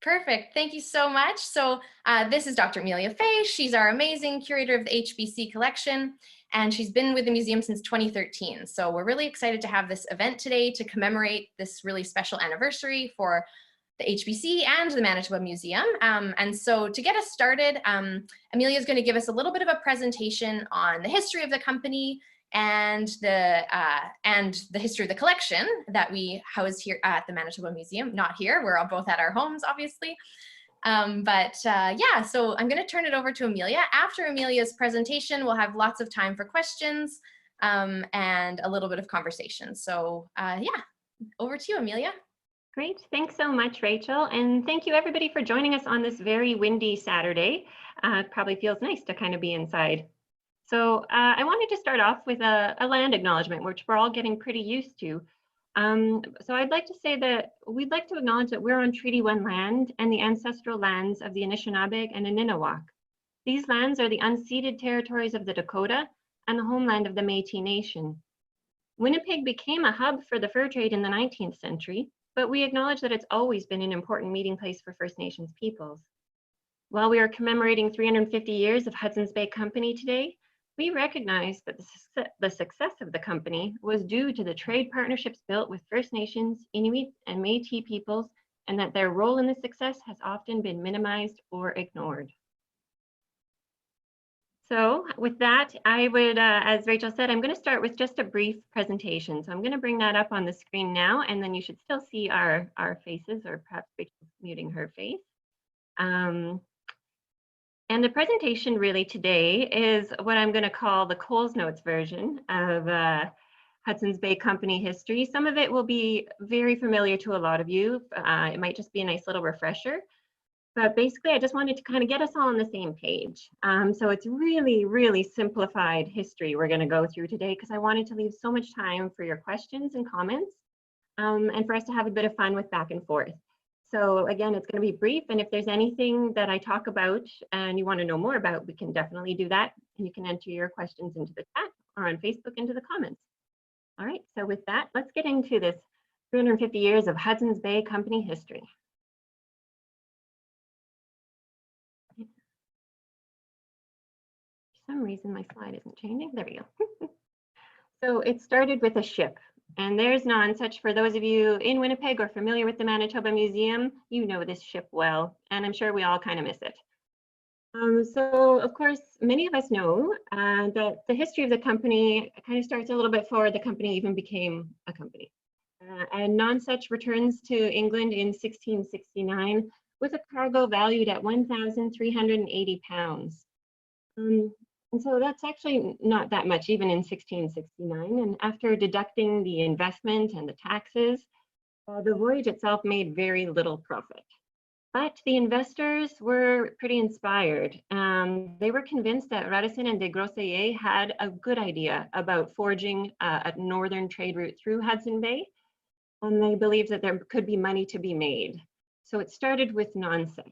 Perfect. Thank you so much. So this is Dr. Amelia Fay. She's our amazing curator of the HBC Collection, and she's been with the museum since 2013. So we're really excited to have this event today to commemorate this really special anniversary for the HBC and the Manitoba Museum. And so to get us started, Amelia is going to give us a little bit of a presentation on the history of the company and the history of the collection that we house here at the Manitoba Museum. Not here, we're all both at our homes, obviously. Yeah, so I'm going to turn it over to Amelia. After Amelia's presentation, we'll have lots of time for questions and a little bit of conversation. So yeah, over to you, Amelia. Great, thanks so much, Rachel. And thank you everybody for joining us on this very windy Saturday. It probably feels nice to kind of be inside. So I wanted to start off with a land acknowledgement, which we're all getting pretty used to. So I'd like to say that we'd like to acknowledge that we're on Treaty 1 land and the ancestral lands of the Anishinaabe and Anininawak. These lands are the unceded territories of the Dakota and the homeland of the Métis Nation. Winnipeg became a hub for the fur trade in the 19th century, but we acknowledge that it's always been an important meeting place for First Nations peoples. While we are commemorating 350 years of Hudsons Bay Company today, we recognize that the success of the company was due to the trade partnerships built with First Nations, Inuit, and Métis peoples, and that their role in the success has often been minimized or ignored. So with that, I would, as Rachel said, I'm going to start with just a brief presentation. So I'm going to bring that up on the screen now, and then you should still see our faces, or perhaps Rachel's muting her face. And the presentation really today is what I'm going to call the Coles Notes version of Hudsons Bay Company history. Some of it will be very familiar to a lot of you. It might just be a nice little refresher. But basically, I just wanted to kind of get us all on the same page. So it's really, really simplified history we're going to go through today, because I wanted to leave so much time for your questions and comments, and for us to have a bit of fun with back and forth. So again, it's going to be brief, and if there's anything that I talk about and you want to know more about, we can definitely do that. And you can enter your questions into the chat or on Facebook into the comments. All right, so with that, let's get into this 350 years of Hudsons Bay Company history. For some reason, my slide isn't changing. There we go. So it started with a ship. And there's Nonsuch. For those of you in Winnipeg or familiar with the Manitoba Museum, you know this ship well, and I'm sure we all kind of miss it. So of course, many of us know that the history of the company kind of starts a little bit before the company even became a company. And Nonsuch returns to England in 1669 with a cargo valued at 1,380 pounds. And so that's actually not that much, even in 1669. And after deducting the investment and the taxes, the voyage itself made very little profit. But the investors were pretty inspired. They were convinced that Radisson and de Groseilliers had a good idea about forging a northern trade route through Hudson Bay, and they believed that there could be money to be made. So it started with Nonsuch.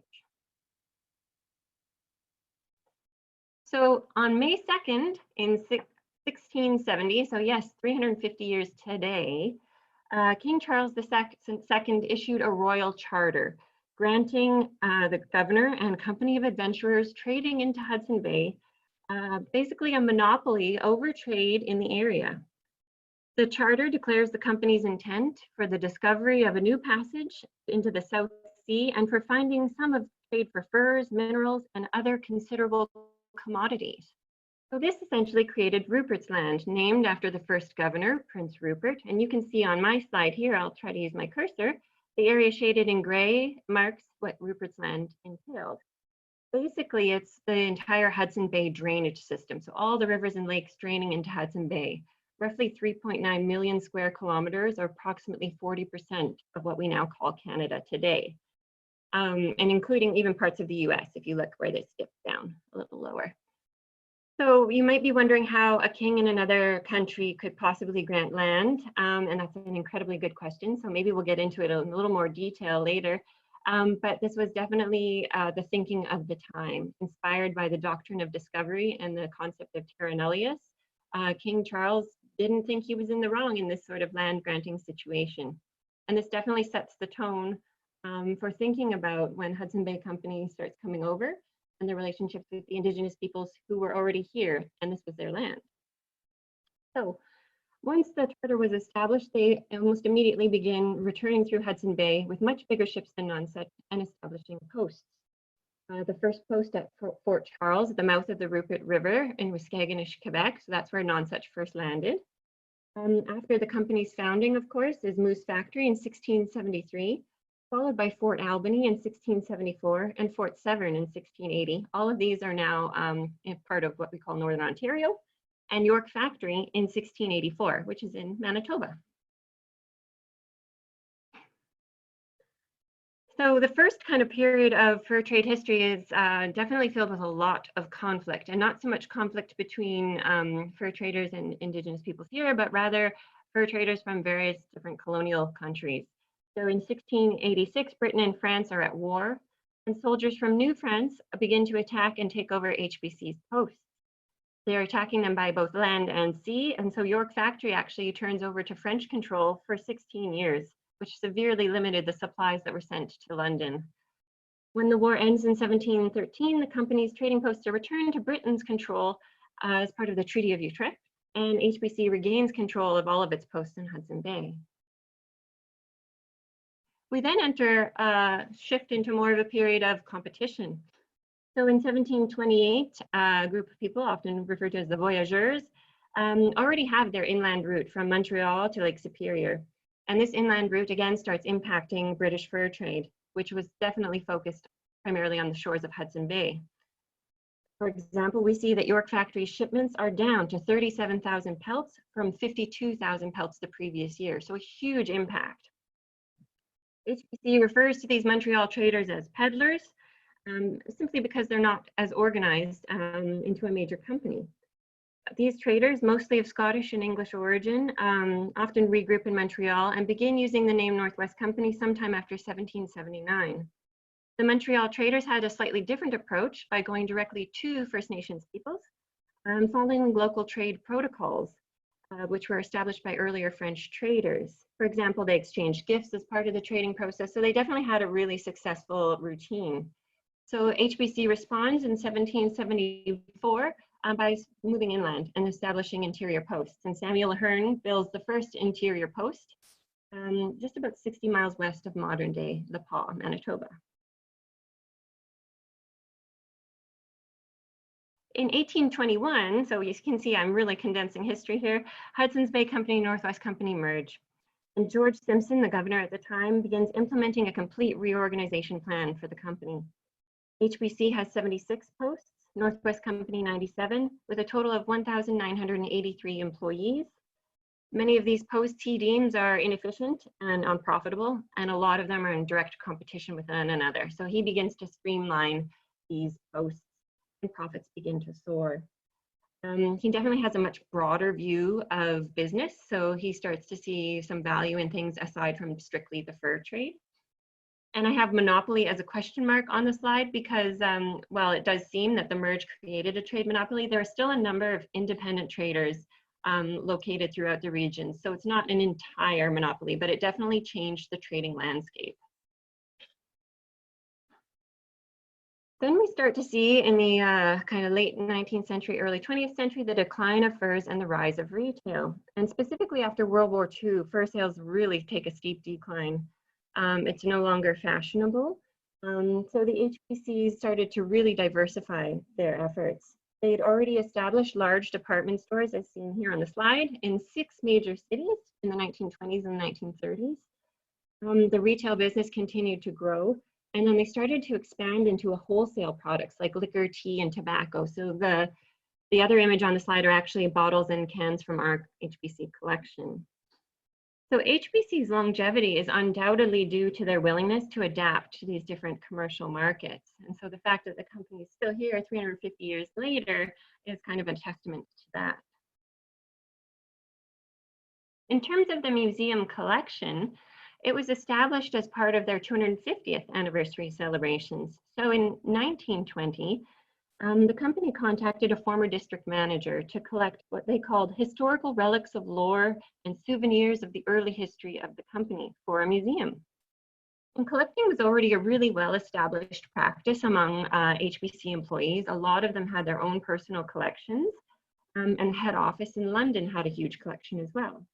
So on May 2nd in 1670, so yes, 350 years today, King Charles II issued a royal charter granting the governor and company of adventurers trading into Hudson Bay basically a monopoly over trade in the area. The charter declares the company's intent for the discovery of a new passage into the South Sea and for finding some of trade for furs, minerals, and other considerable commodities. So this essentially created Rupert's Land, named after the first governor, Prince Rupert. And you can see on my slide here, I'll try to use my cursor, the area shaded in gray marks what Rupert's Land entailed. Basically, it's the entire Hudson Bay drainage system. So all the rivers and lakes draining into Hudson Bay, roughly 3.9 million square kilometers, or approximately 40% of what we now call Canada today. And including even parts of the US, if you look where this dips down a little lower. So you might be wondering how a king in another country could possibly grant land, and that's an incredibly good question. So maybe we'll get into it in a little more detail later. But this was definitely the thinking of the time, inspired by the doctrine of discovery and the concept of terra nullius. King Charles didn't think he was in the wrong in this sort of land granting situation. And this definitely sets the tone for thinking about when Hudson Bay Company starts coming over and their relationships with the Indigenous peoples who were already here, and this was their land. So once the charter was established, they almost immediately begin returning through Hudson Bay with much bigger ships than Nonsuch and establishing posts. The first post at Fort Charles, at the mouth of the Rupert River in Waskaganish, Quebec. So that's where Nonsuch first landed. After the company's founding, of course, is Moose Factory in 1673, followed by Fort Albany in 1674 and Fort Severn in 1680. All of these are now part of what we call Northern Ontario, and York Factory in 1684, which is in Manitoba. So the first kind of period of fur trade history is definitely filled with a lot of conflict, and not so much conflict between fur traders and Indigenous peoples here, but rather fur traders from various different colonial countries. So in 1686, Britain and France are at war, and soldiers from New France begin to attack and take over HBC's posts. They're attacking them by both land and sea, and so York Factory actually turns over to French control for 16 years. Which severely limited the supplies that were sent to London. When the war ends in 1713, the company's trading posts are returned to Britain's control as part of the Treaty of Utrecht, and HBC regains control of all of its posts in Hudson Bay. We then shift into more of a period of competition. So in 1728, a group of people, often referred to as the Voyagers, already have their inland route from Montreal to Lake Superior. And this inland route again starts impacting British fur trade, which was definitely focused primarily on the shores of Hudson Bay. For example, we see that York Factory's shipments are down to 37,000 pelts from 52,000 pelts the previous year, so a huge impact. HBC refers to these Montreal traders as peddlers, simply because they're not as organized into a major company. These traders, mostly of Scottish and English origin, often regroup in Montreal and begin using the name Northwest Company sometime after 1779. The Montreal traders had a slightly different approach by going directly to First Nations peoples, following local trade protocols, which were established by earlier French traders. For example, they exchanged gifts as part of the trading process, so they definitely had a really successful routine. So HBC responds in 1774 by moving inland and establishing interior posts. And Samuel Ahern builds the first interior post just about 60 miles west of modern-day Le Pas, Manitoba. In 1821, so you can see I'm really condensing history here, Hudsons Bay Company, Northwest Company merge. And George Simpson, the governor at the time, begins implementing a complete reorganization plan for the company. HBC has 76 posts, Northwest Company 97, with a total of 1,983 employees. Many of these posts he deems are inefficient and unprofitable, and a lot of them are in direct competition with one another. So he begins to streamline these posts and profits begin to soar. He definitely has a much broader view of business, so he starts to see some value in things aside from strictly the fur trade. And I have monopoly as a question mark on the slide because while it does seem that the merge created a trade monopoly, there are still a number of independent traders located throughout the region. So it's not an entire monopoly, but it definitely changed the trading landscape. Then we start to see in the kind of late 19th century, early 20th century, the decline of furs and the rise of retail. And specifically after World War II, fur sales really take a steep decline. It's no longer fashionable. So the HBCs started to really diversify their efforts. They had already established large department stores, as seen here on the slide, in 6 major cities in the 1920s and 1930s. The retail business continued to grow, and then they started to expand into wholesale products like liquor, tea, and tobacco. So the other image on the slide are actually bottles and cans from our HBC collection. So HBC's longevity is undoubtedly due to their willingness to adapt to these different commercial markets. And so the fact that the company is still here 350 years later is kind of a testament to that. In terms of the museum collection, it was established as part of their 250th anniversary celebrations. So in 1920, the company contacted a former district manager to collect what they called historical relics of lore and souvenirs of the early history of the company for a museum. And collecting was already a really well-established practice among HBC employees. A lot of them had their own personal collections, and head office in London had a huge collection as well.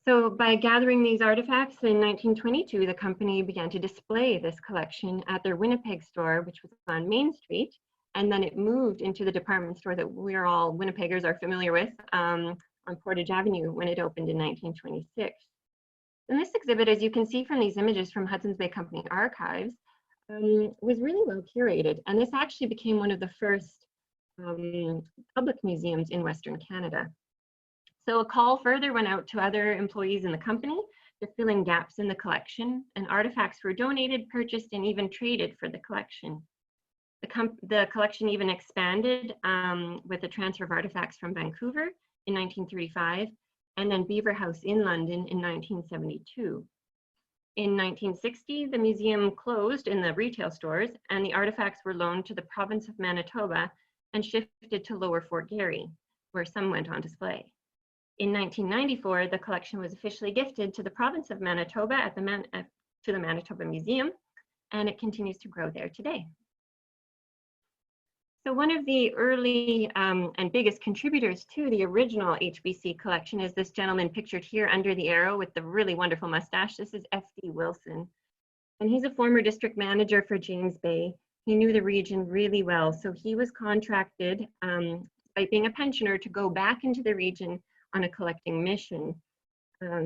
So by gathering these artifacts in 1922, the company began to display this collection at their Winnipeg store, which was on Main Street. And then it moved into the department store that we're all Winnipeggers are familiar with on Portage Avenue when it opened in 1926. And this exhibit, as you can see from these images from Hudsons Bay Company archives, was really well curated. And this actually became one of the first public museums in Western Canada. So a call further went out to other employees in the company to fill in gaps in the collection, and artifacts were donated, purchased, and even traded for the collection. The collection even expanded with the transfer of artifacts from Vancouver in 1935, and then Beaver House in London in 1972. In 1960, the museum closed in the retail stores, and the artifacts were loaned to the province of Manitoba and shifted to Lower Fort Garry, where some went on display. In 1994, the collection was officially gifted to the province of Manitoba to the Manitoba Museum, and it continues to grow there today. So one of the early and biggest contributors to the original HBC collection is this gentleman pictured here under the arrow with the really wonderful mustache. This is F.D. Wilson, and he's a former district manager for James Bay. He knew the region really well, so he was contracted by being a pensioner to go back into the region on a collecting mission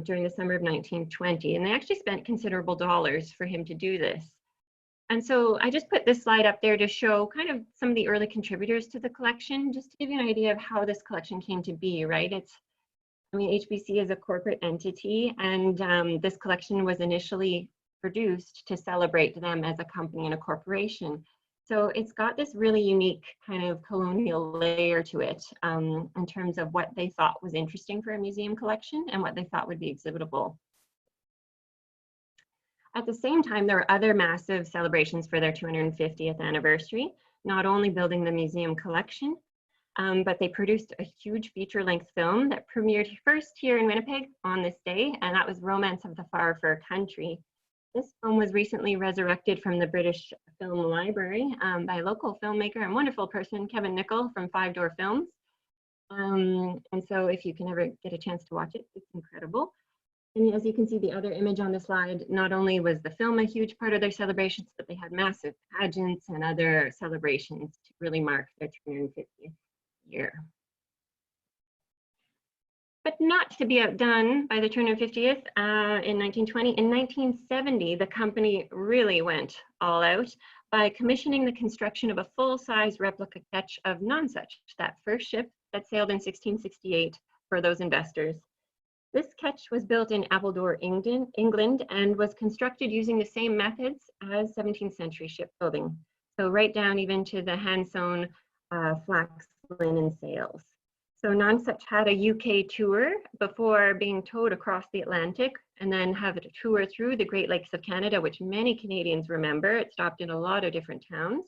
during the summer of 1920. And they actually spent considerable dollars for him to do this. And so I just put this slide up there to show kind of some of the early contributors to the collection, just to give you an idea of how this collection came to be, right? HBC is a corporate entity, and this collection was initially produced to celebrate them as a company and a corporation. So it's got this really unique kind of colonial layer to it in terms of what they thought was interesting for a museum collection and what they thought would be exhibitable. At the same time, there were other massive celebrations for their 250th anniversary, not only building the museum collection, but they produced a huge feature-length film that premiered first here in Winnipeg on this day, and that was Romance of the Far Fur Country. This film was recently resurrected from the British Film Library by a local filmmaker and wonderful person, Kevin Nichol from Five Door Films. And so if you can ever get a chance to watch it, it's incredible. And as you can see, the other image on the slide, not only was the film a huge part of their celebrations, but they had massive pageants and other celebrations to really mark their 250th year. But not to be outdone by the 250th in 1920. In 1970, the company really went all out by commissioning the construction of a full-size replica ketch of Nonsuch, that first ship that sailed in 1668 for those investors. This ketch was built in Appledore, England, and was constructed using the same methods as 17th century shipbuilding. So right down even to the hand-sewn flax linen sails. So Nonsuch had a UK tour before being towed across the Atlantic, and then have a tour through the Great Lakes of Canada, which many Canadians remember. It stopped in a lot of different towns.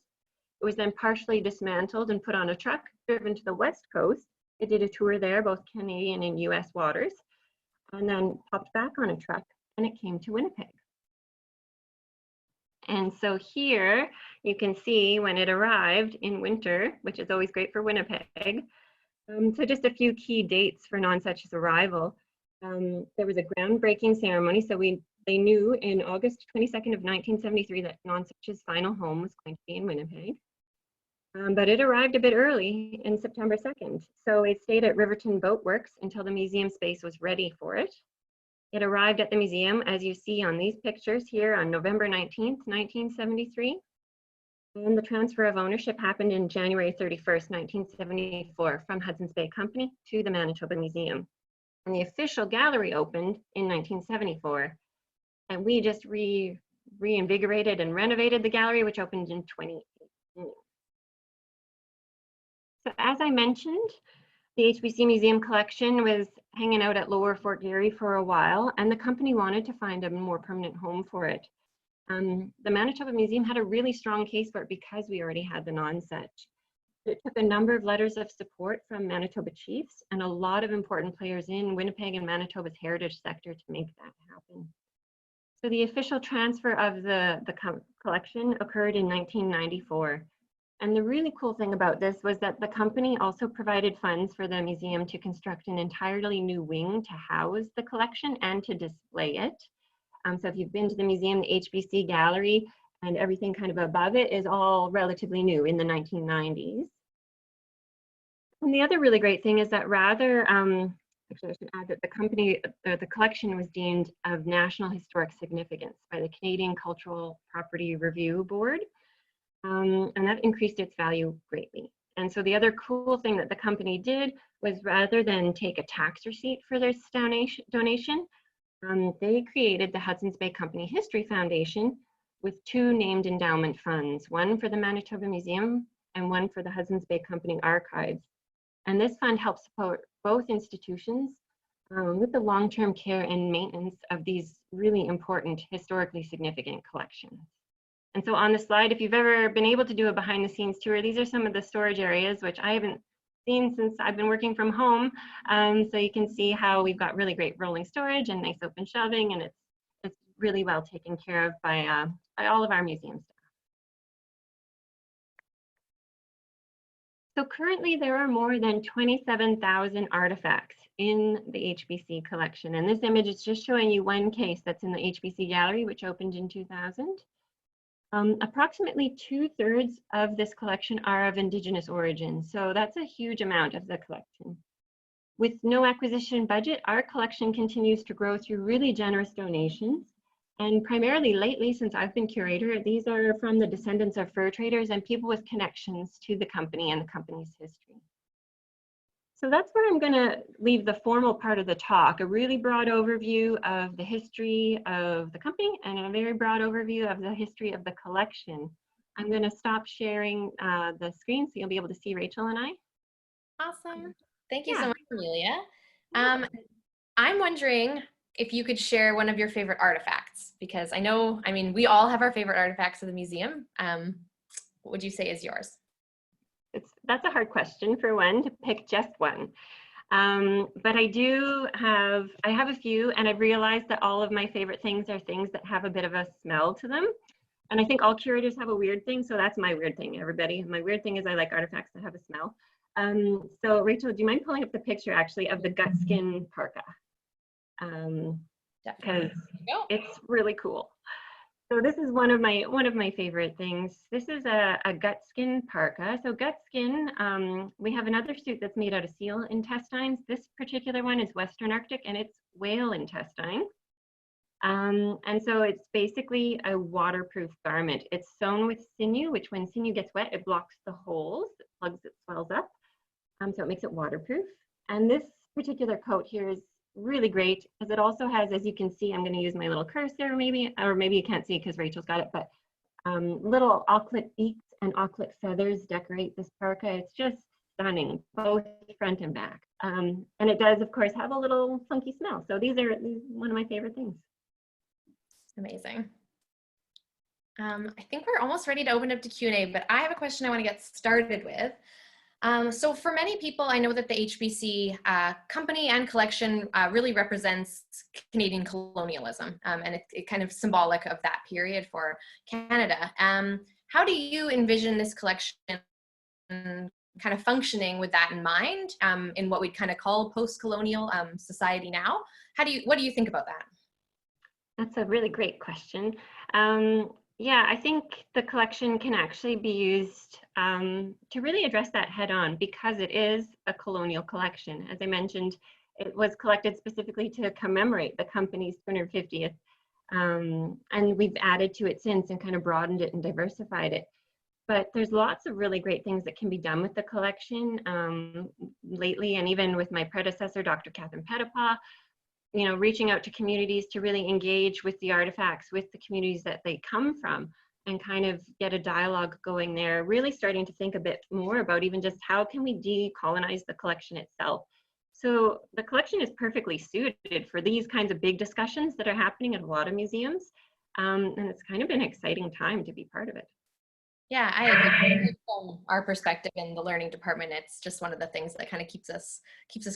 It was then partially dismantled and put on a truck, driven to the West Coast. It did a tour there, both Canadian and US waters, and then popped back on a truck, and it came to Winnipeg. And so here you can see when it arrived in winter, which is always great for Winnipeg. So just a few key dates for Nonsuch's arrival. There was a groundbreaking ceremony. So they knew in August 22nd of 1973 that Nonsuch's final home was going to be in Winnipeg. But it arrived a bit early in September 2nd. So it stayed at Riverton Boat Works until the museum space was ready for it. It arrived at the museum, as you see on these pictures here, on November 19th, 1973. And the transfer of ownership happened in January 31st, 1974, from Hudsons Bay Company to the Manitoba Museum. And the official gallery opened in 1974. And we just reinvigorated and renovated the gallery, which opened in 2018. So as I mentioned, the HBC Museum Collection was hanging out at Lower Fort Garry for a while, and the company wanted to find a more permanent home for it. The Manitoba Museum had a really strong case for it because we already had the Nonsuch. It took a number of letters of support from Manitoba chiefs and a lot of important players in Winnipeg and Manitoba's heritage sector to make that happen. So the official transfer of the collection occurred in 1994. And the really cool thing about this was that the company also provided funds for the museum to construct an entirely new wing to house the collection and to display it. So if you've been to the museum, the HBC gallery and everything kind of above it is all relatively new in the 1990s. And the other really great thing is that rather, actually I should add that the collection was deemed of national historic significance by the Canadian Cultural Property Review Board. And that increased its value greatly. And so the other cool thing that the company did was rather than take a tax receipt for their donation, they created the Hudsons Bay Company History Foundation with two named endowment funds, one for the Manitoba Museum and one for the Hudsons Bay Company Archives. And this fund helps support both institutions with the long-term care and maintenance of these really important, historically significant collections. And so on the slide, if you've ever been able to do a behind the scenes tour, these are some of the storage areas, which I haven't seen since I've been working from home. So you can see how we've got really great rolling storage and nice open shelving, and it's really well taken care of by all of our museum staff. So currently there are more than 27,000 artifacts in the HBC collection. And this image is just showing you one case that's in the HBC gallery, which opened in 2000. Approximately 2/3 of this collection are of Indigenous origin, so that's a huge amount of the collection. With no acquisition budget, our collection continues to grow through really generous donations, and primarily lately, since I've been curator, these are from the descendants of fur traders and people with connections to the company and the company's history. So that's where I'm going to leave the formal part of the talk, a really broad overview of the history of the company and a very broad overview of the history of the collection. I'm going to stop sharing the screen so you'll be able to see Rachel and I. Awesome. Thank you Yeah. so much, Amelia. I'm wondering if you could share one of your favorite artifacts, because I know, I mean, we all have our favorite artifacts of the museum. What would you say is yours? That's a hard question for one, to pick just one. But I have a few, and I've realized that all of my favorite things are things that have a bit of a smell to them. And I think all curators have a weird thing, so that's my weird thing, everybody. My weird thing is I like artifacts that have a smell. So Rachel, do you mind pulling up the picture actually of the gut skin parka? Because it's really cool. So this is one of my favorite things. This is a gut skin parka. So gut skin, we have another suit that's made out of seal intestines. This particular one is Western Arctic and it's whale intestine. And so it's basically a waterproof garment. It's sewn with sinew, which when sinew gets wet, it blocks the holes, it plugs, it swells up. So it makes it waterproof. And this particular coat here is really great because it also has, as you can see, I'm going to use my little cursor maybe, or maybe you can't see because Rachel's got it, but little auklet beaks and auklet feathers decorate this parka. It's just stunning, both front and back. And it does, of course, have a little funky smell. So these are one of my favorite things. Amazing. I think we're almost ready to open up to Q&A, but I have a question I want to get started with. So for many people, I know that the HBC company and collection really represents Canadian colonialism, and it's kind of symbolic of that period for Canada. How do you envision this collection kind of functioning with that in mind in what we'd kind of call post-colonial society now? What do you think about that? That's a really great question. Yeah, I think the collection can actually be used to really address that head on because it is a colonial collection. As I mentioned, it was collected specifically to commemorate the company's 250th, and we've added to it since and kind of broadened it and diversified it. But there's lots of really great things that can be done with the collection lately, and even with my predecessor, Dr. Catherine Pettipaw, you know, reaching out to communities to really engage with the artifacts, with the communities that they come from, and kind of get a dialogue going there, really starting to think a bit more about even just how can we decolonize the collection itself. So the collection is perfectly suited for these kinds of big discussions that are happening at a lot of museums, and it's kind of an exciting time to be part of it. Yeah, I agree. From our perspective in the learning department, it's just one of the things that kind of keeps us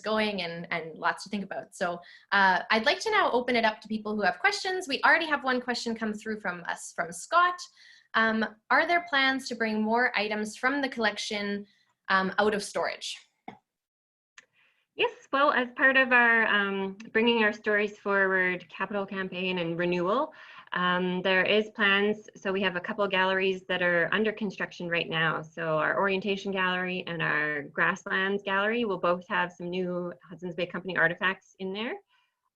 going and lots to think about. So I'd like to now open it up to people who have questions. We already have one question come through from Scott. Are there plans to bring more items from the collection out of storage? Yes, well, as part of our Bringing Our Stories Forward capital campaign and renewal, there is plans. So we have a couple of galleries that are under construction right now. So our Orientation Gallery and our Grasslands Gallery will both have some new Hudsons Bay Company artifacts in there.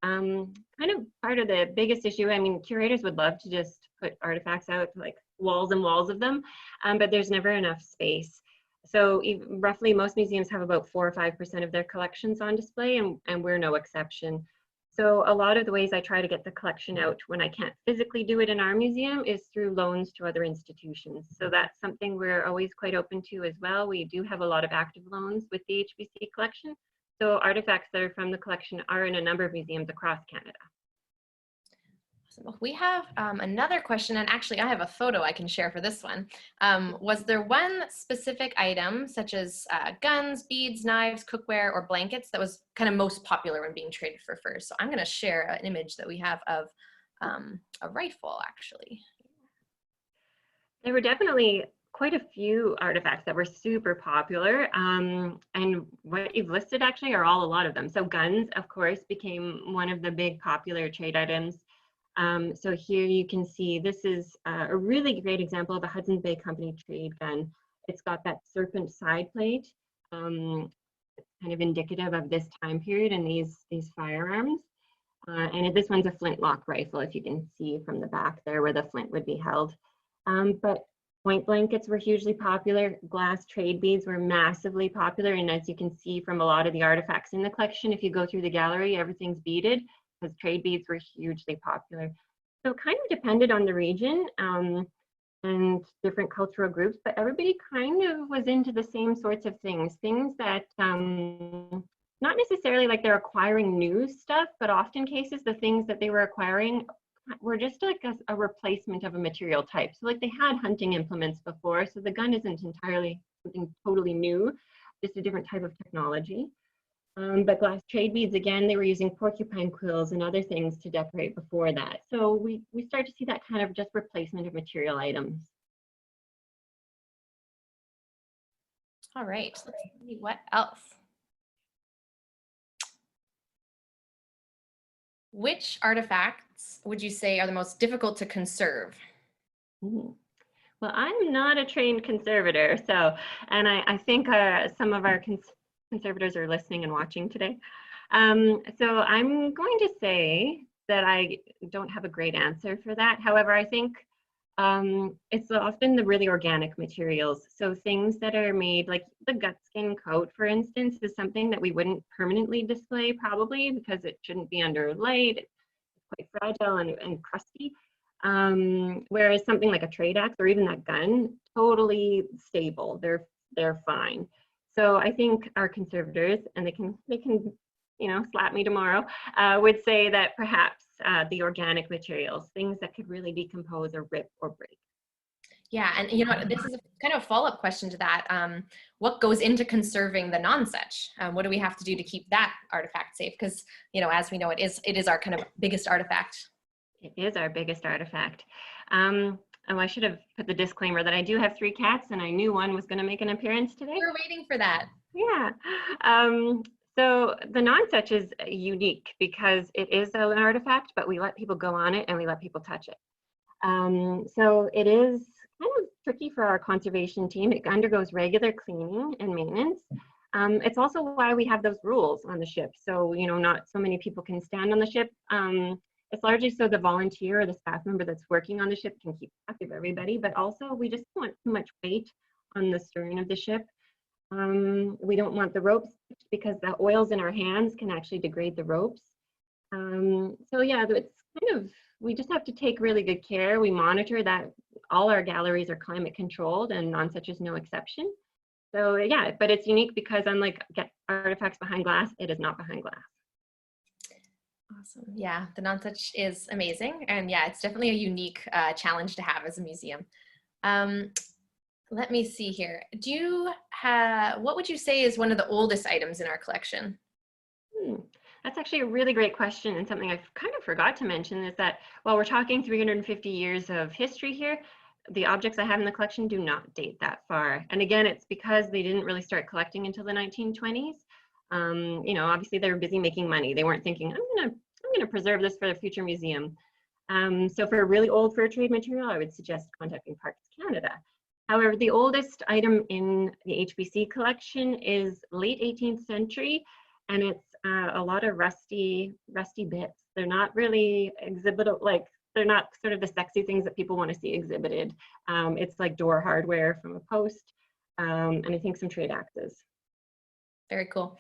Kind of part of the biggest issue, I mean, curators would love to just put artifacts out, like walls and walls of them, but there's never enough space. So roughly most museums have about 4 or 5% of their collections on display, and we're no exception. So a lot of the ways I try to get the collection out when I can't physically do it in our museum is through loans to other institutions. So that's something we're always quite open to as well. We do have a lot of active loans with the HBC collection. So artifacts that are from the collection are in a number of museums across Canada. We have another question, and actually I have a photo I can share for this one. Was there one specific item, such as guns, beads, knives, cookware, or blankets, that was kind of most popular when being traded for furs? So I'm going to share an image that we have of a rifle, actually. There were definitely quite a few artifacts that were super popular, and what you've listed actually are a lot of them. So guns, of course, became one of the big popular trade items. So here you can see, this is a really great example of a Hudsons Bay Company trade gun. It's got that serpent side plate, kind of indicative of this time period and these firearms. And this one's a flintlock rifle, if you can see from the back there where the flint would be held. But point blankets were hugely popular. Glass trade beads were massively popular. And as you can see from a lot of the artifacts in the collection, if you go through the gallery, everything's beaded, because trade beads were hugely popular. So it kind of depended on the region and different cultural groups, but everybody kind of was into the same sorts of things that not necessarily like they're acquiring new stuff, but often cases the things that they were acquiring were just like a replacement of a material type. So like they had hunting implements before, so the gun isn't entirely something totally new, just a different type of technology. But glass trade beads, again, they were using porcupine quills and other things to decorate before that. So we start to see that kind of just replacement of material items. All right, let's see what else. Which artifacts would you say are the most difficult to conserve? Well, I'm not a trained conservator, so, and I think some of our conservators are listening and watching today. So I'm going to say that I don't have a great answer for that. However, I think it's often the really organic materials. So things that are made, like the gut skin coat, for instance, is something that we wouldn't permanently display probably because it shouldn't be under light. It's quite fragile and crusty. Whereas something like a trade axe or even that gun, totally stable. They're fine. So I think our conservators, and they can slap me tomorrow, would say that perhaps the organic materials, things that could really decompose or rip or break. Yeah, and you know what, this is kind of a follow-up question to that. What goes into conserving the Nonsuch? What do we have to do to keep that artifact safe? Because, as we know, it is our kind of biggest artifact. It is our biggest artifact. Oh, I should have put the disclaimer that I do have 3 cats, and I knew one was going to make an appearance today. We're waiting for that. Yeah. So the Nonsuch is unique because it is an artifact, but we let people go on it and we let people touch it. So it is kind of tricky for our conservation team. It undergoes regular cleaning and maintenance. It's also why we have those rules on the ship. So, not so many people can stand on the ship. It's largely so the volunteer or the staff member that's working on the ship can keep track of everybody, but also we just don't want too much weight on the stern of the ship. We don't want the ropes because the oils in our hands can actually degrade the ropes. So yeah, it's kind of, we just have to take really good care. We monitor that all our galleries are climate controlled, and Nonsuch is no exception. So yeah, but it's unique because unlike artifacts behind glass, it is not behind glass. Awesome. Yeah, the Nonsuch is amazing. And yeah, it's definitely a unique challenge to have as a museum. Let me see here. Do you have, what would you say is one of the oldest items in our collection? That's actually a really great question, and something I kind of forgot to mention is that while we're talking 350 years of history here, the objects I have in the collection do not date that far. And again, it's because they didn't really start collecting until the 1920s. You know, obviously they were busy making money. They weren't thinking, I'm gonna preserve this for a future museum. So for a really old fur trade material, I would suggest contacting Parks Canada. However, the oldest item in the HBC collection is late 18th century, and it's a lot of rusty bits. They're not really exhibitable, like they're not sort of the sexy things that people want to see exhibited. It's like door hardware from a post, and I think some trade axes. Very cool.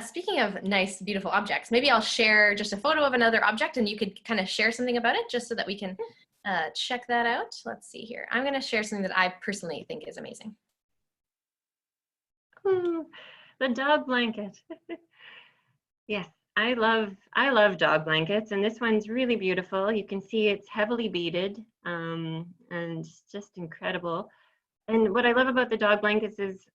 Speaking of nice, beautiful objects, maybe I'll share just a photo of another object and you could kind of share something about it just so that we can check that out. Let's see here. I'm going to share something that I personally think is amazing. Ooh, the dog blanket. Yes, I love dog blankets, and this one's really beautiful. You can see it's heavily beaded, and just incredible. And what I love about the dog blankets is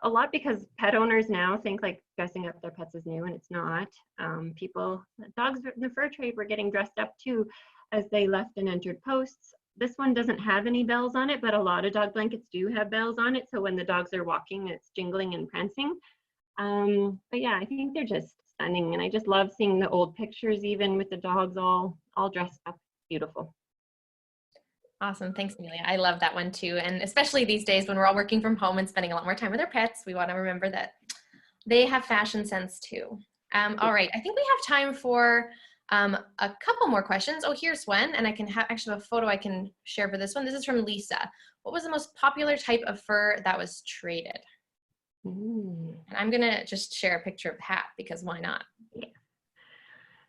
a lot because pet owners now think like dressing up their pets is new, and it's not. Dogs in the fur trade were getting dressed up too as they left and entered posts. This one doesn't have any bells on it, but a lot of dog blankets do have bells on it. So when the dogs are walking, it's jingling and prancing. But yeah, I think they're just stunning, and I just love seeing the old pictures, even with the dogs all dressed up. Beautiful. Awesome. Thanks, Amelia. I love that one too. And especially these days when we're all working from home and spending a lot more time with our pets, we want to remember that they have fashion sense too. All right. I think we have time for a couple more questions. Oh, here's one. And I can actually have a photo I can share for this one. This is from Lisa. What was the most popular type of fur that was traded? And I'm going to just share a picture of the hat because why not? Yeah.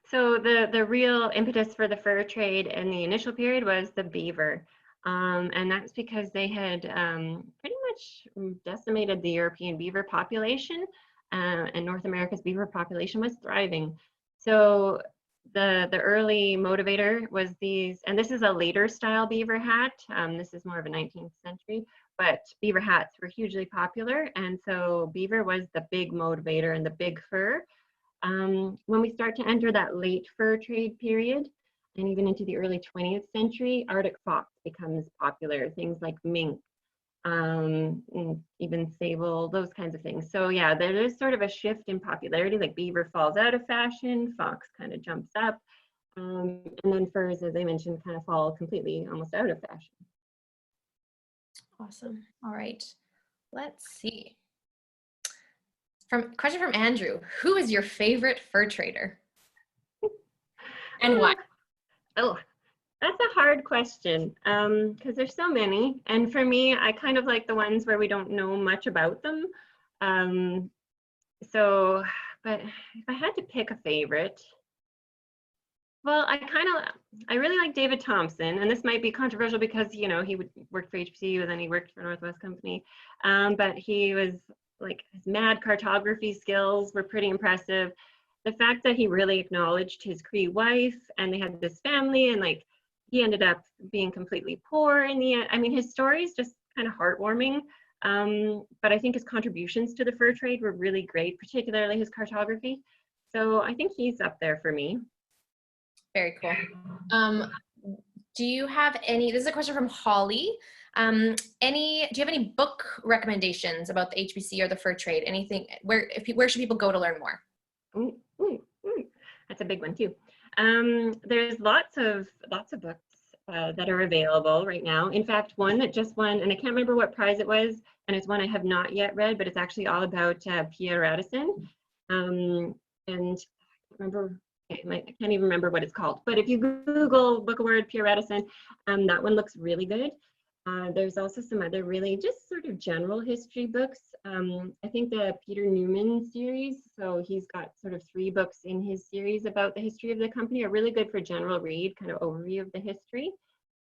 So the real impetus for the fur trade in the initial period was the beaver. And that's because they had pretty much decimated the European beaver population, and North America's beaver population was thriving. So the early motivator was these, and this is a later style beaver hat. This is more of a 19th century, but beaver hats were hugely popular. And so beaver was the big motivator and the big fur. When we start to enter that late fur trade period, and even into the early 20th century, Arctic fox becomes popular, things like mink, and even sable, those kinds of things. So yeah, there is sort of a shift in popularity, like beaver falls out of fashion, fox kind of jumps up, and then furs, as I mentioned, kind of fall completely almost out of fashion. Awesome. All right. Let's see. Question from Andrew. Who is your favorite fur trader? And why? Oh, that's a hard question because there's so many. And for me, I kind of like the ones where we don't know much about them. But if I had to pick a favorite, well, I really like David Thompson, and this might be controversial because, you know, he worked for HBC and then he worked for Northwest Company, but he was like, his mad cartography skills were pretty impressive. The fact that he really acknowledged his Cree wife and they had this family, and like he ended up being completely poor in the end. I mean, his story is just kind of heartwarming, but I think his contributions to the fur trade were really great, particularly his cartography. So I think he's up there for me. Very cool. Do you have any, this is a question from Holly. Do you have any book recommendations about the HBC or the fur trade? Anything, where should people go to learn more? That's a big one too. There's lots of books that are available right now. In fact, one that just won, and I can't remember what prize it was, and it's one I have not yet read, but it's actually all about Pierre Radisson. And I can't even remember what it's called, but if you Google Book Award Pierre Radisson, that one looks really good. There's also some other really just sort of general history books. I think the Peter Newman series, so he's got sort of 3 books in his series about the history of the company, are really good for general read, kind of overview of the history.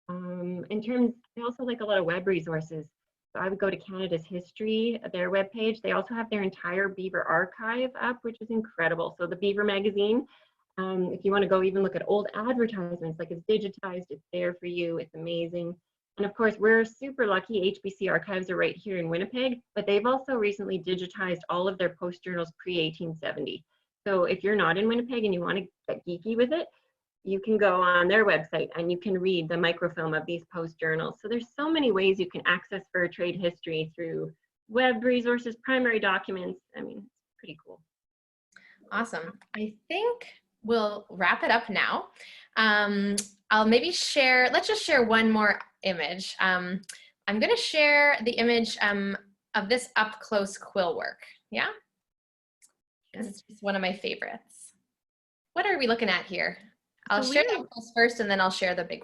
I also like a lot of web resources. So I would go to Canada's History, their webpage. They also have their entire beaver archive up, which is incredible. So the Beaver magazine, if you want to go even look at old advertisements, like it's digitized, it's there for you, it's amazing. And of course, we're super lucky. HBC archives are right here in Winnipeg, but they've also recently digitized all of their post journals pre-1870. So if you're not in Winnipeg and you want to get geeky with it, you can go on their website and you can read the microfilm of these post journals. So there's so many ways you can access fur trade history through web resources, primary documents. I mean, it's pretty cool. Awesome. I think we'll wrap it up now. I'll maybe share, let's just share one more image. I'm going to share the image of this up close quill work. Yeah? Because it's just one of my favorites. What are we looking at here? I'll share the close first and then I'll share the big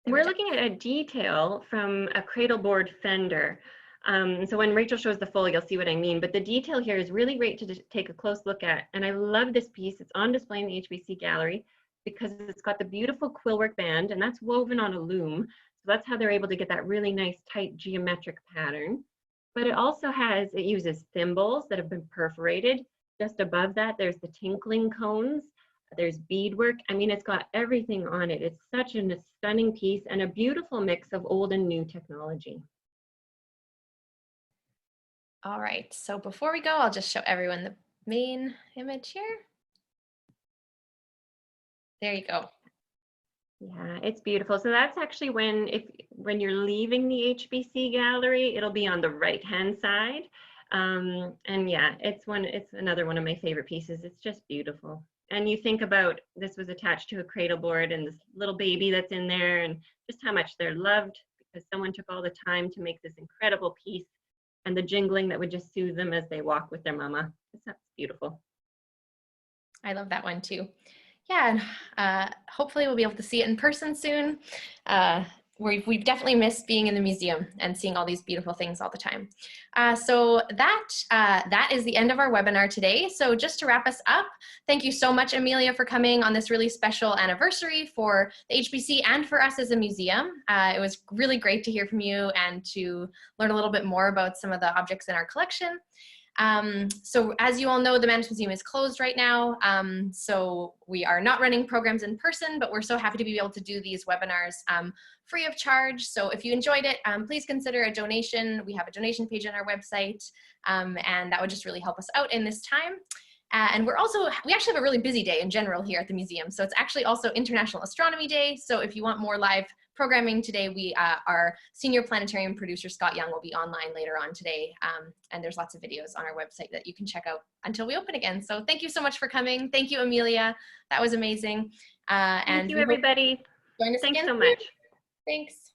we're looking at a detail from a cradle board fender. So when Rachel shows the full, you'll see what I mean. But the detail here is really great to take a close look at. And I love this piece. It's on display in the HBC gallery because it's got the beautiful quill work band, and that's woven on a loom. So that's how they're able to get that really nice, tight geometric pattern. But it also has, it uses thimbles that have been perforated. Just above that, there's the tinkling cones. There's beadwork. I mean, it's got everything on it. It's such a stunning piece and a beautiful mix of old and new technology. All right, so before we go, I'll just show everyone the main image here. There you go. Yeah, it's beautiful. So that's actually when you're leaving the HBC gallery, it'll be on the right-hand side. And yeah, it's another one of my favorite pieces. It's just beautiful. And you think about this was attached to a cradle board and this little baby that's in there and just how much they're loved because someone took all the time to make this incredible piece and the jingling that would just soothe them as they walk with their mama. That's beautiful. I love that one too. Yeah, and hopefully we'll be able to see it in person soon. We've definitely missed being in the museum and seeing all these beautiful things all the time. So that is the end of our webinar today. So just to wrap us up, thank you so much, Amelia, for coming on this really special anniversary for the HBC and for us as a museum. It was really great to hear from you and to learn a little bit more about some of the objects in our collection. So as you all know, the Manitoba Museum is closed right now, so we are not running programs in person, but we're so happy to be able to do these webinars free of charge. So if you enjoyed it, please consider a donation. We have a donation page on our website, and that would just really help us out in this time. And we actually have a really busy day in general here at the museum. So it's actually also International Astronomy Day. So if you want more live programming today, our senior planetarium producer, Scott Young, will be online later on today. And there's lots of videos on our website that you can check out until we open again. So thank you so much for coming. Thank you, Amelia. That was amazing. Thank you, everybody. Join us Thanks again so much. Thanks.